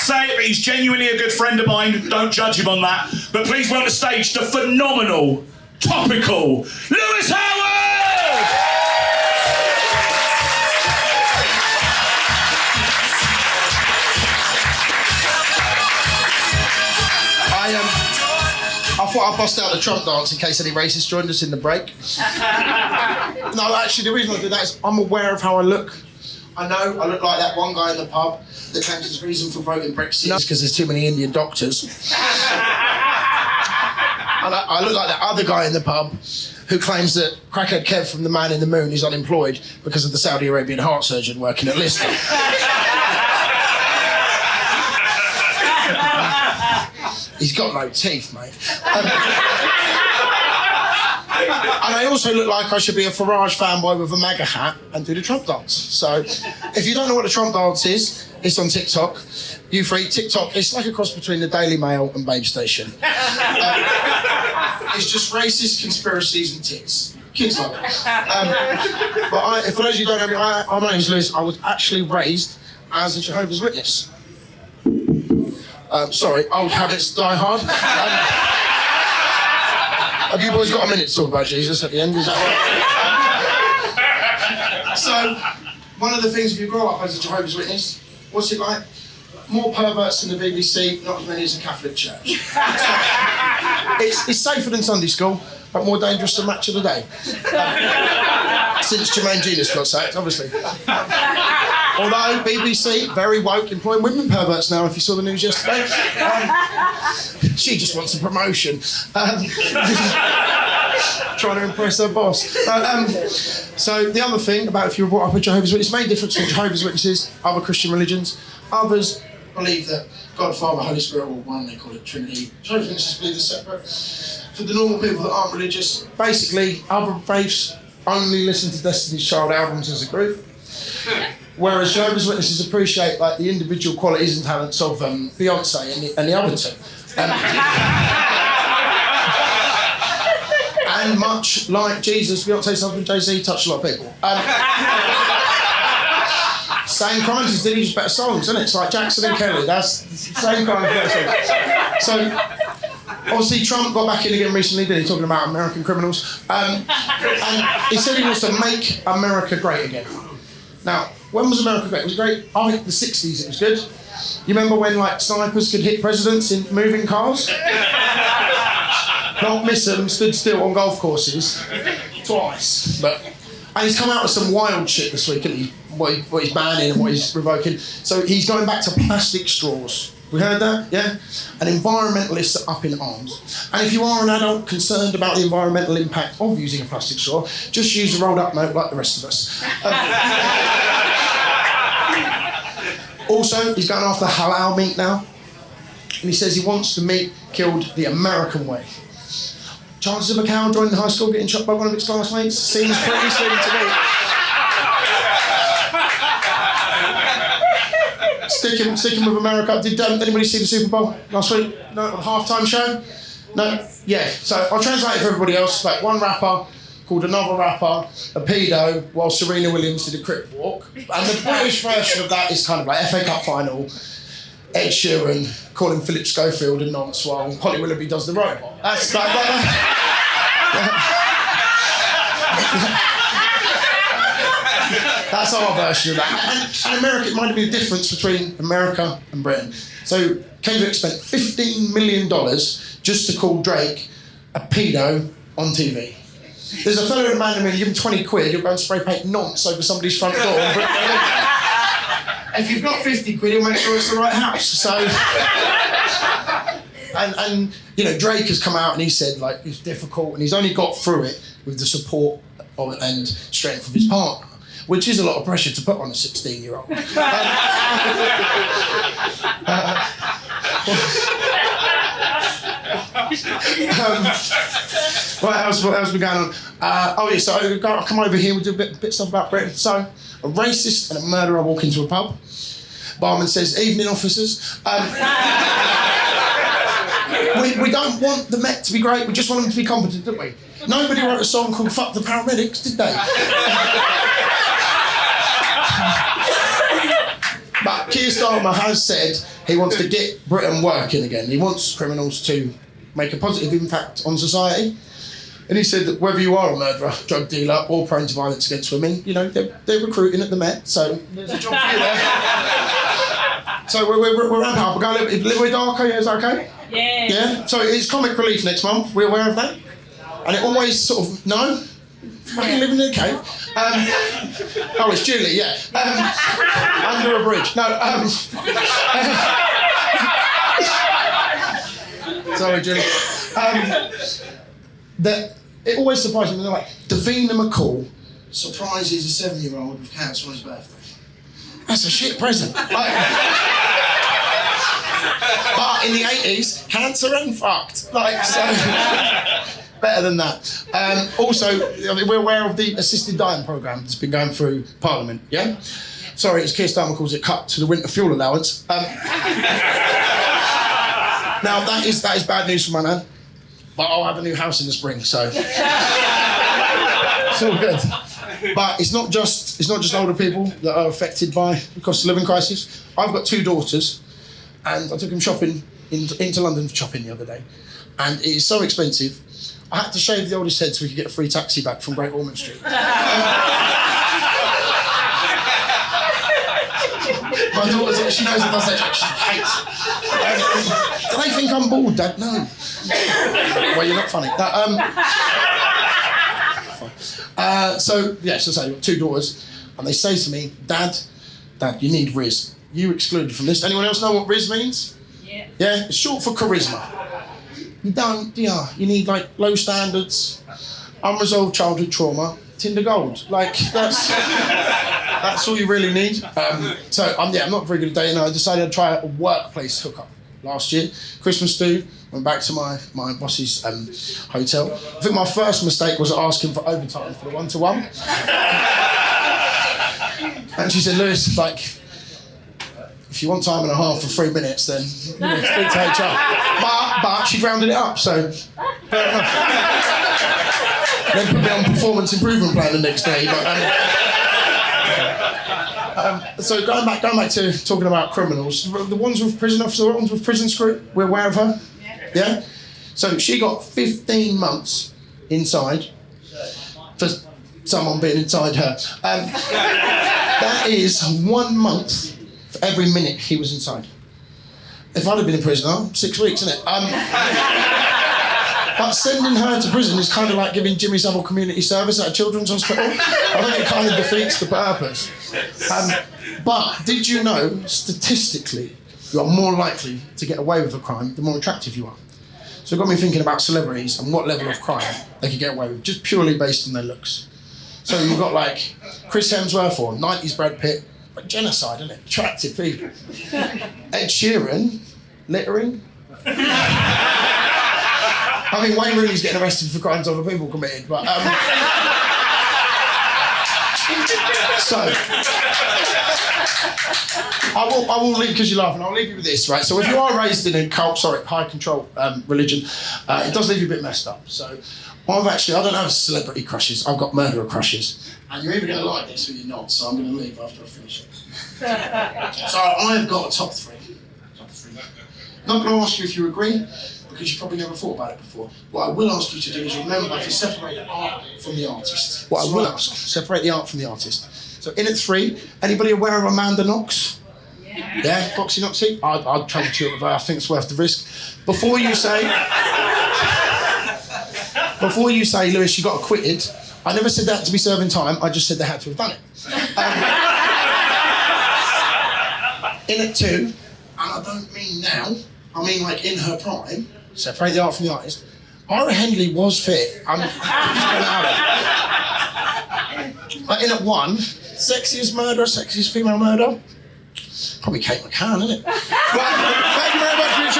say it, but he's genuinely a good friend of mine. Don't judge him on that. But please welcome to the stage the phenomenal, topical Lewis Howard! I thought I'd bust out the Trump dance in case any racists joined us in the break. No, actually, the reason I do that is I'm aware of how I look. I know I look like that one guy in the pub that claims his reason for voting Brexit is because there's too many Indian doctors. And I look like that other guy in the pub who claims that crackhead Kev from The Man in the Moon is unemployed because of the Saudi Arabian heart surgeon working at Lister. He's got no teeth, mate. And I also look like I should be a Farage fanboy with a MAGA hat and do the Trump dance. So, if you don't know what the Trump dance is, it's on TikTok. You free TikTok. It's like a cross between the Daily Mail and Babe Station. It's just racist conspiracies and tits. Kids love it. But for those of you who don't know me, my name's Lewis. I was actually raised as a Jehovah's Witness. Sorry, old habits die hard. Have you boys got a minute to talk about Jesus at the end? Is that right? So, one of the things if you grow up as a Jehovah's Witness, what's it like? More perverts than the BBC, not as many as the Catholic Church. It's safer than Sunday school, but more dangerous than Match of the Day. Since Jermaine Genius got sacked, obviously. Although BBC, very woke, employing women perverts now, if you saw the news yesterday. She just wants a promotion. Trying to impress her boss. So the other thing about if you were brought up with Jehovah's Witnesses, main difference between Jehovah's Witnesses, other Christian religions, others believe that God, Father, Holy Spirit are all one, they call it Trinity. Jehovah's Witnesses believe they're separate. For the normal people that aren't religious, basically other faiths only listen to Destiny's Child albums as a group. Whereas Jehovah's Witnesses appreciate like the individual qualities and talents of Beyonce and the other two. And much like Jesus, Beyonce's husband Jay-Z touched a lot of people. Same crimes as Diddy, just better songs, isn't it? It's like Jackson and Kelly, that's the same kind of better songs. So, obviously Trump got back in again recently, did he? Talking about American criminals. And he said he wants to make America great again. Now, when was America great? Was it great? I think the 60s it was good. You remember when like snipers could hit presidents in moving cars? Not miss them, stood still on golf courses. Twice. And he's come out with some wild shit this week, isn't he? What he's banning and what he's revoking. So he's going back to plastic straws. We heard that? Yeah? And environmentalists are up in arms. And if you are an adult concerned about the environmental impact of using a plastic straw, just use a rolled up note like the rest of us. Also, he's going after halal meat now. And he says he wants the meat killed the American way. Chances of a cow joining high school getting shot by one of its classmates seems pretty slim to me. Sticking with America, did anybody see the Super Bowl last week? No, halftime show? No? Yeah, so I'll translate it for everybody else. Like one rapper called another rapper a pedo while Serena Williams did a crip walk. And the British version of that is kind of like FA Cup final, Ed Sheeran calling Philip Schofield a nonce while Holly Willoughby does the robot. That's like That's our version of that. And America, it might be the difference between America and Britain. So Kendrick spent $15 million just to call Drake a pedo on TV. There's a fellow in a man in give him 20 quid, he'll go and spray paint nonce over somebody's front door. If you've got 50 quid, he'll make sure it's the right house. So, and you know, Drake has come out and he said like it's difficult, and he's only got through it with the support of and strength of his partner, which is a lot of pressure to put on a 16-year-old. What else we going on? So I'll come over here, we'll do a bit stuff about Britain. So, a racist and a murderer walk into a pub. Barman says, evening officers. We don't want the Met to be great, we just want them to be competent, don't we? Nobody wrote a song called Fuck the Paramedics, did they? But Keir Starmer has said he wants to get Britain working again. He wants criminals to make a positive impact on society. And he said that whether you are a murderer, drug dealer, or prone to violence against women, you know, they're recruiting at the Met, so there's a job for you there. So we're ramping up. We're going a little bit darker, yeah, is that okay? Yeah. Yeah? So it's Comic Relief next month, we're aware of that? And it always sort of, no? Fucking living in a cave. Oh, it's Julie, yeah. Under a bridge. No, sorry, Julie. That it always surprises me. They're like, Davina McCall surprises a 7-year-old with cancer on his birthday. That's a shit present. Like, but in the 80s, cancer and fucked. Like, so better than that. Also, we're aware of the assisted dying programme that's been going through Parliament. Yeah. Sorry, as Keir Starmer calls it, cut to the winter fuel allowance. Now that is bad news for my nan. But I'll have a new house in the spring, so it's all good. But it's not just older people that are affected by the cost of living crisis. I've got 2 daughters, and I took them shopping into London for shopping the other day, and it is so expensive. I had to shave the oldest head so we could get a free taxi back from Great Ormond Street. My daughter, she knows it does that joke, she hates it. Do they think I'm bald, Dad? No. Well, you're not funny. So, yes, as I say, I've got 2 daughters, and they say to me, Dad, you need Riz. You excluded from this. Anyone else know what Riz means? Yeah. Yeah? It's short for charisma. You don't, yeah. You need, like, low standards, unresolved childhood trauma, Tinder gold. Like, that's all you really need. So, I'm not very good at dating. I decided I'd try a workplace hookup last year. Christmas do, went back to my boss's hotel. I think my first mistake was asking for overtime for the 1-to-1. And she said, Lewis, like, if you want time and a half for 3 minutes, then speak to HR. But she rounded it up, so fair enough. Then put me on performance improvement plan the next day. But, so going back to talking about criminals, the ones with prison officer, the ones with prison screw, we're aware of her. Yeah. So she got 15 months inside for someone being inside her. That is 1 month for every minute he was inside. If I'd have been a prisoner, 6 weeks, isn't it? But sending her to prison is kind of like giving Jimmy Savile community service at a children's hospital. I think it kind of defeats the purpose. But did you know, statistically, you are more likely to get away with a crime the more attractive you are? So it got me thinking about celebrities and what level of crime they could get away with, just purely based on their looks. So you've got like Chris Hemsworth or 90s Brad Pitt, like genocide, isn't it? Attractive people. Ed Sheeran, littering. I mean, Wayne Rooney's getting arrested for crimes other people committed, but so I will leave, because you're laughing, I'll leave you with this, right? So if you are raised in a high control religion, it does leave you a bit messed up. So I don't have celebrity crushes, I've got murderer crushes. And you're either going to like this or you're not, so I'm going to leave after I finish it. So I've got a top three. Not going to ask you if you agree, because you probably never thought about it before. What I will ask you to do is remember to separate the art from the artist. What I will ask, separate the art from the artist. So in at 3, anybody aware of Amanda Knox? Yeah, Foxy Noxy? I'd travel to it with her, I think it's worth the risk. Before you say, Lewis, you got acquitted, I never said that to be serving time, I just said they had to have done it. In at 2, and I don't mean now, I mean like in her prime, separate the art from the artist, Ira Hendley was fit. But in at 1, sexiest murderer, sexiest female murderer, probably Kate McCann, isn't it? Well, thank you very much for your